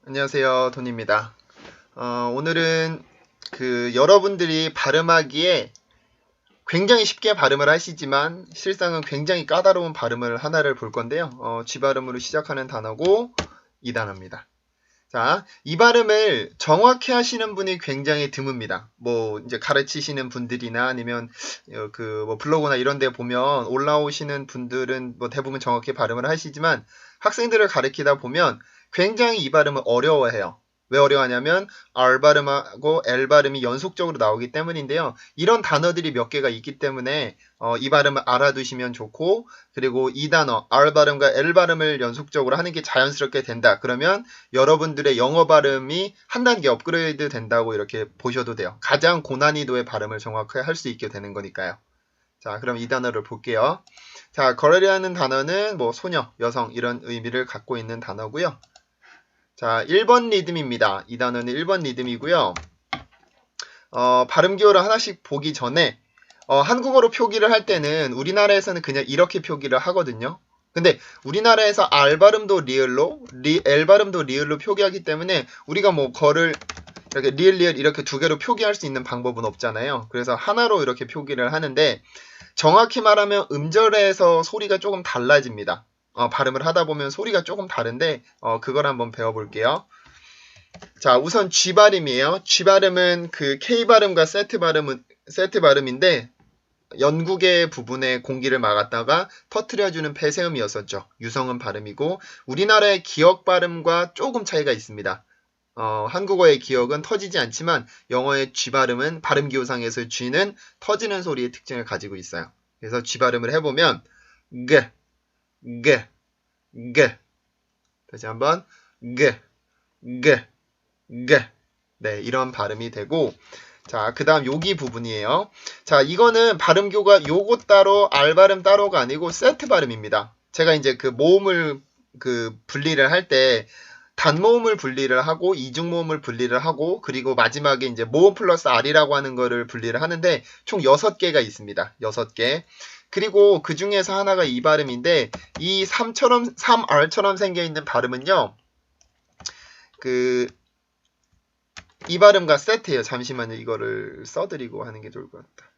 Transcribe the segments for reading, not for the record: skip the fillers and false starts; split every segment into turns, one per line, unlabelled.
안녕하세요, 돈입니다. 오늘은 여러분들이 발음하기에 굉장히 쉽게 발음을 하시지만 실상은 굉장히 까다로운 발음을 하나를 볼 건데요. G 발음으로 시작하는 단어고 이 단어입니다. 자, 이 발음을 정확히 하시는 분이 굉장히 드뭅니다. 뭐 이제 가르치시는 분들이나 아니면 뭐 블로그나 이런 데 보면 올라오시는 분들은 뭐 대부분 정확히 발음을 하시지만 학생들을 가르치다 보면 굉장히 이 발음을 어려워해요. 왜 어려워하냐면 R 발음하고 L 발음이 연속적으로 나오기 때문인데요. 이런 단어들이 몇 개가 있기 때문에 이 발음을 알아두시면 좋고, 그리고 이 단어 R 발음과 L 발음을 연속적으로 하는 게 자연스럽게 된다. 그러면 여러분들의 영어 발음이 한 단계 업그레이드 된다고 이렇게 보셔도 돼요. 가장 고난이도의 발음을 정확하게 할 수 있게 되는 거니까요. 자, 그럼 이 단어를 볼게요. 자, 걸이라는 단어는 뭐 소녀, 여성 이런 의미를 갖고 있는 단어고요. 자, 1번 리듬입니다. 이 단어는 1번 리듬이고요. 발음 기호를 하나씩 보기 전에 한국어로 표기를 할 때는 우리나라에서는 그냥 이렇게 표기를 하거든요. 근데 우리나라에서 R 발음도 리을로, L 발음도 리을로 표기하기 때문에 우리가 뭐 거를 이렇게 리을 이렇게 두 개로 표기할 수 있는 방법은 없잖아요. 그래서 하나로 이렇게 표기를 하는데 정확히 말하면 음절에서 소리가 조금 달라집니다. 발음을 하다 보면 소리가 조금 다른데 그걸 한번 배워볼게요. 자, 우선 G 발음이에요. G 발음은 그 K 발음과 세트 발음인데 연국의 부분에 공기를 막았다가 터트려주는 폐쇄음이었었죠. 유성음 발음이고 우리나라의 기역 발음과 조금 차이가 있습니다. 한국어의 기역은 터지지 않지만 영어의 G 발음은 발음 기호상에서 G는 터지는 소리의 특징을 가지고 있어요. 그래서 G 발음을 해보면 g, g, g. 다시 한번 g, g, g. 네, 이런 발음이 되고, 자, 그 다음 여기 부분이에요. 자, 이거는 발음교가 요거 따로 R 발음 따로가 아니고 세트 발음입니다. 제가 이제 그 모음을 분리를 할 때 단모음을 분리를 하고 이중모음을 분리를 하고 그리고 마지막에 이제 모음 플러스 R이라고 하는 거를 분리를 하는데 총 6개가 있습니다. 6개. 그리고 그 중에서 하나가 이 발음인데 이 3R처럼 생겨 있는 발음은요. 이 발음과 세트예요. 잠시만요. 이거를 써드리고 하는 게 좋을 것 같다.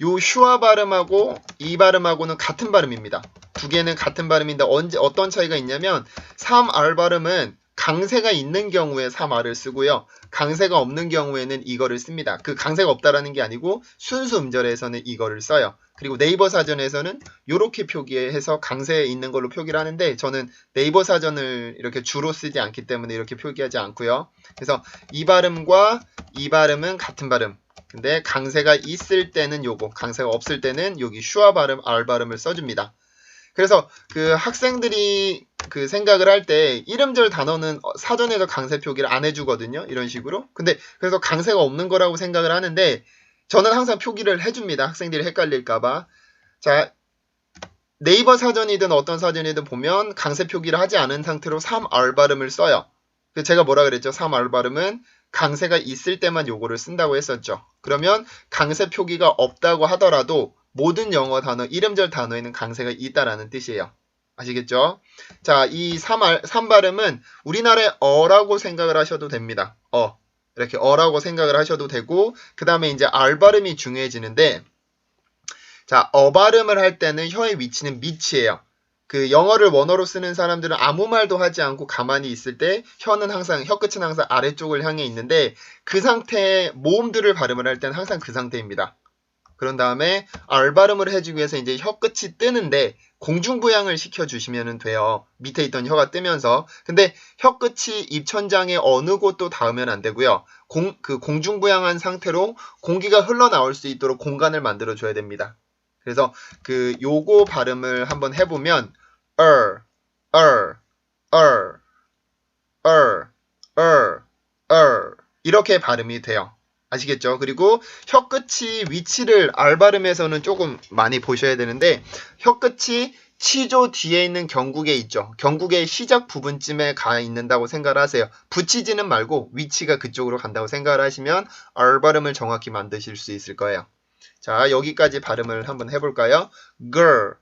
요 슈아 발음하고 이 발음하고는 같은 발음입니다. 두 개는 같은 발음인데 어떤 차이가 있냐면 3R 발음은 강세가 있는 경우에 3R을 쓰고요. 강세가 없는 경우에는 이거를 씁니다. 그 강세가 없다라는 게 아니고 순수 음절에서는 이거를 써요. 그리고 네이버 사전에서는 이렇게 표기해서 강세 있는 걸로 표기를 하는데 저는 네이버 사전을 이렇게 주로 쓰지 않기 때문에 이렇게 표기하지 않고요. 그래서 이 발음과 이 발음은 같은 발음. 근데 강세가 있을 때는 요거, 강세가 없을 때는 여기 슈아 발음, R 발음을 써줍니다. 그래서 그 학생들이 그 생각을 할 때 이름절 단어는 사전에서 강세 표기를 안 해주거든요. 이런 식으로. 근데 그래서 강세가 없는 거라고 생각을 하는데 저는 항상 표기를 해줍니다. 학생들이 헷갈릴까봐. 자, 네이버 사전이든 어떤 사전이든 보면 강세 표기를 하지 않은 상태로 3R 발음을 써요. 제가 뭐라 그랬죠? 3R 발음은 강세가 있을 때만 요거를 쓴다고 했었죠. 그러면 강세 표기가 없다고 하더라도 모든 영어 단어, 이름절 단어에는 강세가 있다라는 뜻이에요. 아시겠죠? 자, 이 3 발음은 우리나라의 어라고 생각을 하셔도 됩니다. 이렇게 어라고 생각을 하셔도 되고 그 다음에 이제 R 발음이 중요해지는데 자, 발음을 할 때는 혀의 위치는 밑이에요. 그 영어를 원어로 쓰는 사람들은 아무 말도 하지 않고 가만히 있을 때 혀끝은 항상 아래쪽을 향해 있는데 그 상태의 모음들을 발음을 할 때는 항상 그 상태입니다. 그런 다음에 R 발음을 해주기 위해서 이제 혀끝이 뜨는데 공중부양을 시켜주시면 돼요. 밑에 있던 혀가 뜨면서. 근데 혀끝이 입천장에 어느 곳도 닿으면 안 되고요. 공중부양한 상태로 공기가 흘러나올 수 있도록 공간을 만들어줘야 됩니다. 그래서 요거 발음을 한번 해보면 이렇게 발음이 돼요. 아시겠죠? 그리고 혀끝이 위치를 R 발음에서는 조금 많이 보셔야 되는데 혀끝이 치조 뒤에 있는 경국에 있죠. 경국의 시작 부분쯤에 가 있는다고 생각을 하세요. 붙이지는 말고 위치가 그쪽으로 간다고 생각을 하시면 R 발음을 정확히 만드실 수 있을 거예요. 자, 여기까지 발음을 한번 해볼까요? girl,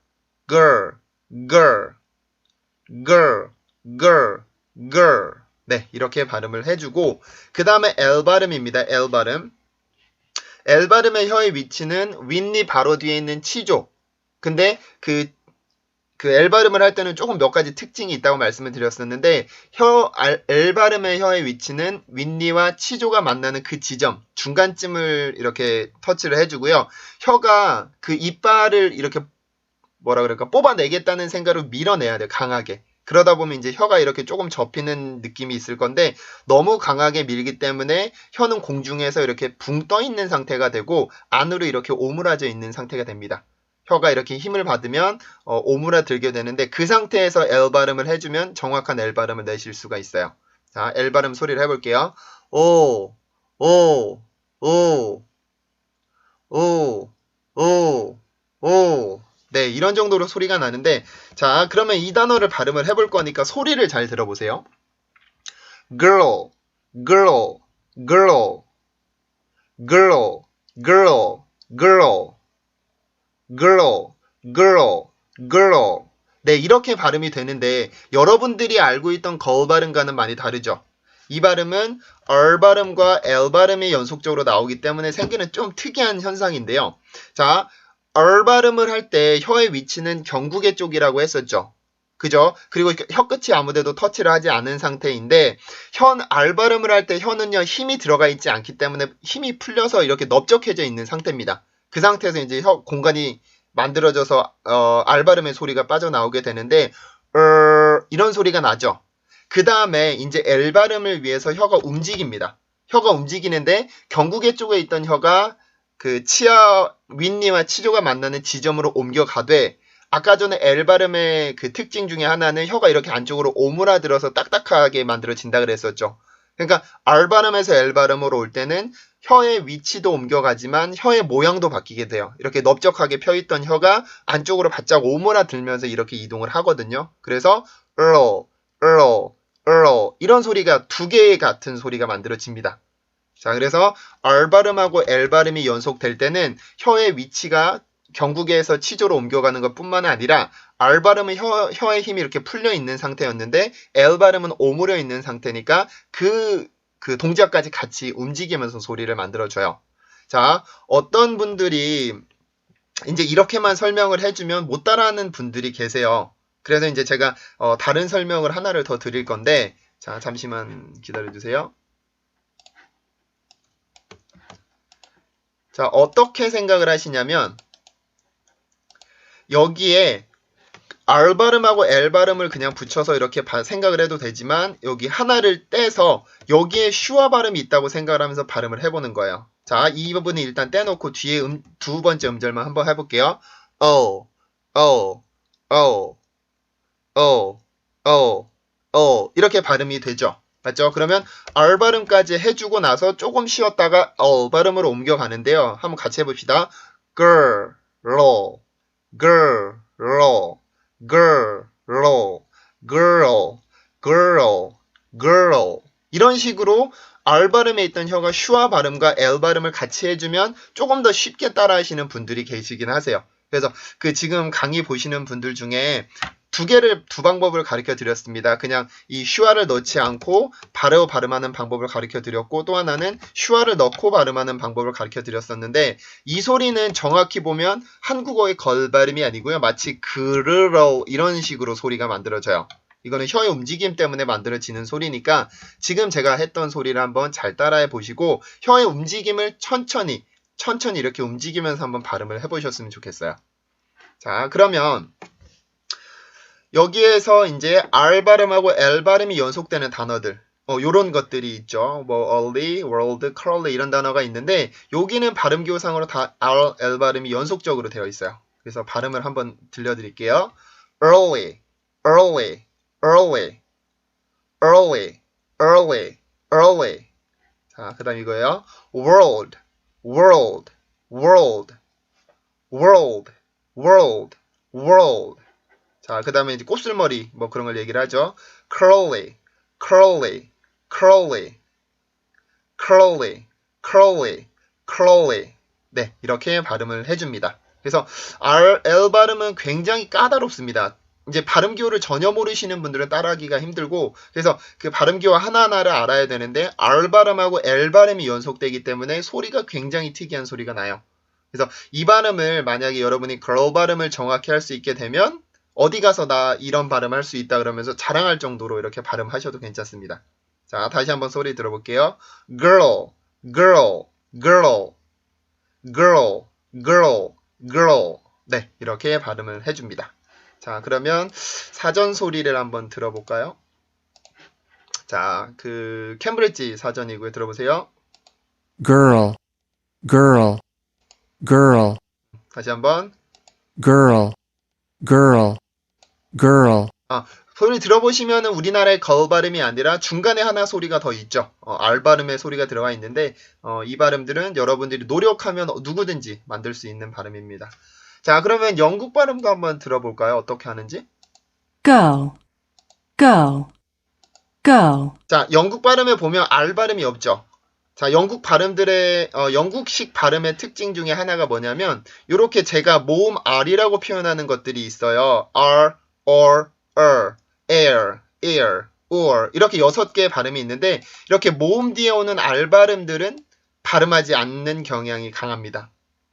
girl, girl, girl, girl, girl. 네, 이렇게 발음을 해주고 그 다음에 L 발음입니다. L 발음. L 발음의 혀의 위치는 윗니 바로 뒤에 있는 치조. 근데 그 L 발음을 할 때는 조금 몇 가지 특징이 있다고 말씀을 드렸었는데 L 발음의 혀의 위치는 윗니와 치조가 만나는 그 지점 중간쯤을 이렇게 터치를 해주고요. 혀가 그 이빨을 이렇게 뭐라 그럴까 뽑아내겠다는 생각으로 밀어내야 돼요. 강하게. 그러다 보면 이제 혀가 이렇게 조금 접히는 느낌이 있을 건데 너무 강하게 밀기 때문에 혀는 공중에서 이렇게 붕 떠 있는 상태가 되고 안으로 이렇게 오므라져 있는 상태가 됩니다. 혀가 이렇게 힘을 받으면 오므라들게 되는데 그 상태에서 L 발음을 해주면 정확한 L 발음을 내실 수가 있어요. 자, L 발음 소리를 해볼게요. 오, 오, 오, 오, 오, 오. 네, 이런 정도로 소리가 나는데 자, 그러면 이 단어를 발음을 해볼 거니까 소리를 잘 들어보세요. girl, girl, girl, girl, girl, girl. girl, girl, girl. 네, 이렇게 발음이 되는데 여러분들이 알고 있던 girl 발음과는 많이 다르죠. 이 발음은 R 발음과 L 발음이 연속적으로 나오기 때문에 생기는 좀 특이한 현상인데요. 자, R 발음을 할 때 혀의 위치는 경구개 쪽이라고 했었죠. 그죠? 그리고 혀 끝이 아무데도 터치를 하지 않은 상태인데 R 발음을 할 때 혀는요 힘이 들어가 있지 않기 때문에 힘이 풀려서 이렇게 넓적해져 있는 상태입니다. 그 상태에서 이제 혀 공간이 만들어져서 R 발음의 소리가 빠져나오게 되는데 이런 소리가 나죠. 그 다음에 이제 L 발음을 위해서 혀가 움직입니다. 혀가 움직이는데 경구개 쪽에 있던 혀가 그 치아 윗니와 치조가 만나는 지점으로 옮겨가되 아까 전에 L 발음의 그 특징 중에 하나는 혀가 이렇게 안쪽으로 오므라들어서 딱딱하게 만들어진다 그랬었죠. 그러니까 R 발음에서 L 발음으로 올 때는 혀의 위치도 옮겨가지만 혀의 모양도 바뀌게 돼요. 이렇게 넓적하게 펴있던 혀가 안쪽으로 바짝 오므라들면서 이렇게 이동을 하거든요. 그래서 이런 소리가 두 개의 같은 소리가 만들어집니다. 자, 그래서 R 발음하고 L 발음이 연속될 때는 혀의 위치가 경구개에서 치조로 옮겨가는 것 뿐만 아니라 R 발음은 혀의 힘이 이렇게 풀려 있는 상태였는데 L 발음은 오므려 있는 상태니까 그 동작까지 같이 움직이면서 소리를 만들어줘요. 자, 어떤 분들이 이제 이렇게만 설명을 해주면 못 따라하는 분들이 계세요. 그래서 이제 제가 다른 설명을 하나를 더 드릴 건데 자, 잠시만 기다려주세요. 자, 어떻게 생각을 하시냐면 여기에 R 발음하고 L 발음을 그냥 붙여서 이렇게 생각을 해도 되지만 여기 하나를 떼서 여기에 슈아 발음이 있다고 생각을 하면서 발음을 해보는 거예요. 자, 이 부분은 일단 떼놓고 뒤에 두 번째 음절만 한번 해볼게요. 이렇게 발음이 되죠. 맞죠? 그러면 R 발음까지 해주고 나서 조금 쉬었다가 발음으로 옮겨가는데요. 한번 같이 해봅시다. girl, girl, girl, girl, girl. 이런 식으로 R 발음에 있던 혀가 슈아 발음과 L 발음을 같이 해주면 조금 더 쉽게 따라 하시는 분들이 계시긴 하세요. 그래서 지금 강의 보시는 분들 중에 두 방법을 가르쳐 드렸습니다. 그냥 이 슈아를 넣지 않고 바로 발음하는 방법을 가르쳐 드렸고 또 하나는 슈아를 넣고 발음하는 방법을 가르쳐 드렸었는데 이 소리는 정확히 보면 한국어의 걸 발음이 아니고요. 마치 그르러 이런 식으로 소리가 만들어져요. 이거는 혀의 움직임 때문에 만들어지는 소리니까 지금 제가 했던 소리를 한번 잘 따라해 보시고 혀의 움직임을 천천히 이렇게 움직이면서 한번 발음을 해보셨으면 좋겠어요. 자, 그러면 여기에서 이제 R 발음하고 L 발음이 연속되는 단어들 요런 것들이 있죠. 뭐 early, world, curly 이런 단어가 있는데 여기는 발음기호상으로 다 R, L 발음이 연속적으로 되어 있어요. 그래서 발음을 한번 들려드릴게요. early, early, early, early, early, early. 자, 그 다음 이거예요. world, world, world, world, world, world. 자, 그 다음에 이제 곱슬머리 뭐 그런 걸 얘기를 하죠. curly, curly, curly, curly, curly, curly. 네, 이렇게 발음을 해줍니다. 그래서 L 발음은 굉장히 까다롭습니다. 이제 발음 기호를 전혀 모르시는 분들은 따라하기가 힘들고, 그래서 그 발음 기호 하나하나를 알아야 되는데 R 발음하고 L 발음이 연속되기 때문에 소리가 굉장히 특이한 소리가 나요. 그래서 이 발음을 만약에 여러분이 girl 발음을 정확히 할 수 있게 되면 어디 가서 나 이런 발음 할 수 있다 그러면서 자랑할 정도로 이렇게 발음하셔도 괜찮습니다. 자, 다시 한번 소리 들어볼게요. girl, girl, girl, girl, girl, girl. 네, 이렇게 발음을 해줍니다. 자, 그러면 사전 소리를 한번 들어볼까요? 자, 그 캠브리지 사전이고요. 들어보세요.
girl, girl, girl,
다시 한번.
girl, girl, girl,
아, 소리 들어보시면 우리나라의 걸 발음이 아니라 중간에 하나 소리가 더 있죠. R 발음의 소리가 들어가 있는데 이 발음들은 여러분들이 노력하면 누구든지 만들 수 있는 발음입니다. 자, 그러면 영국 발음도 한번 들어볼까요? 어떻게 하는지?
go, go, go,
자, 영국 발음에 보면 R 발음이 없죠. 자, 영국 발음들의 영국식 발음의 특징 중에 하나가 뭐냐면 이렇게 제가 모음 R이라고 표현하는 것들이 있어요. R, or, air, ear, or 이렇게 6개의 발음이 있는데 이렇게 모음 뒤에 오는 R 발음들은 발음하지 않는 경향이 강합니다.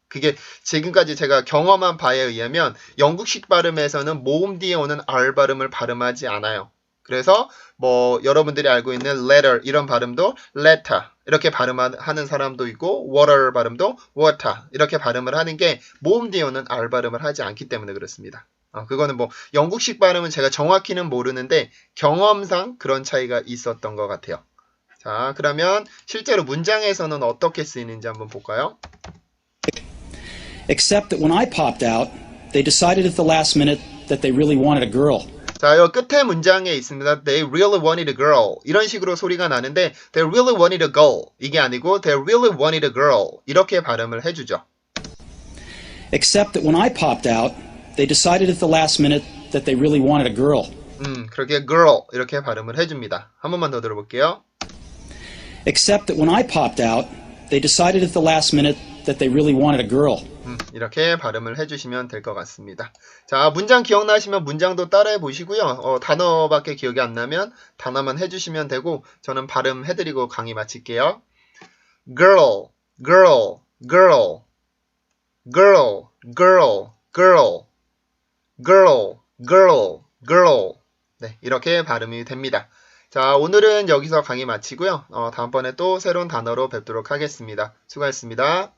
그게 지금까지 제가 경험한 바에 의하면 영국식 발음에서는 모음 뒤에 오는 R 발음을 발음하지 않아요. 그래서 뭐 여러분들이 알고 있는 letter 이런 발음도 letter 이렇게 발음하는 사람도 있고 water 발음도 water 이렇게 발음을 하는 게 모음 뒤에 오는 R 발음을 하지 않기 때문에 그렇습니다. 그거는 뭐 영국식 발음은 제가 정확히는 모르는데 경험상 그런 차이가 있었던 것 같아요. 자, 그러면 실제로 문장에서는 어떻게 쓰이는지 한번 볼까요?
Except that when I popped out, they decided at the last minute that they really wanted a girl.
자, 요 끝에 문장에 있습니다. They really wanted a girl. 이런 식으로 소리가 나는데 They really wanted a girl. 이게 아니고 They really wanted a girl. 이렇게 발음을 해주죠.
Except that when I popped out, they decided at the last minute that they really wanted a girl.
그렇게 girl 이렇게 발음을 해줍니다. 한 번만 더 들어볼게요.
Except that when I popped out, they decided at the last minute that they really wanted a girl.
이렇게 발음을 해주시면 될 것 같습니다. 자, 문장 기억나시면 문장도 따라해 보시고요. 단어밖에 기억이 안 나면 단어만 해주시면 되고 저는 발음해드리고 강의 마칠게요. girl, girl, girl, girl, girl, girl, girl, girl, girl. 네, 이렇게 발음이 됩니다. 자, 오늘은 여기서 강의 마치고요. 다음번에 또 새로운 단어로 뵙도록 하겠습니다. 수고하셨습니다.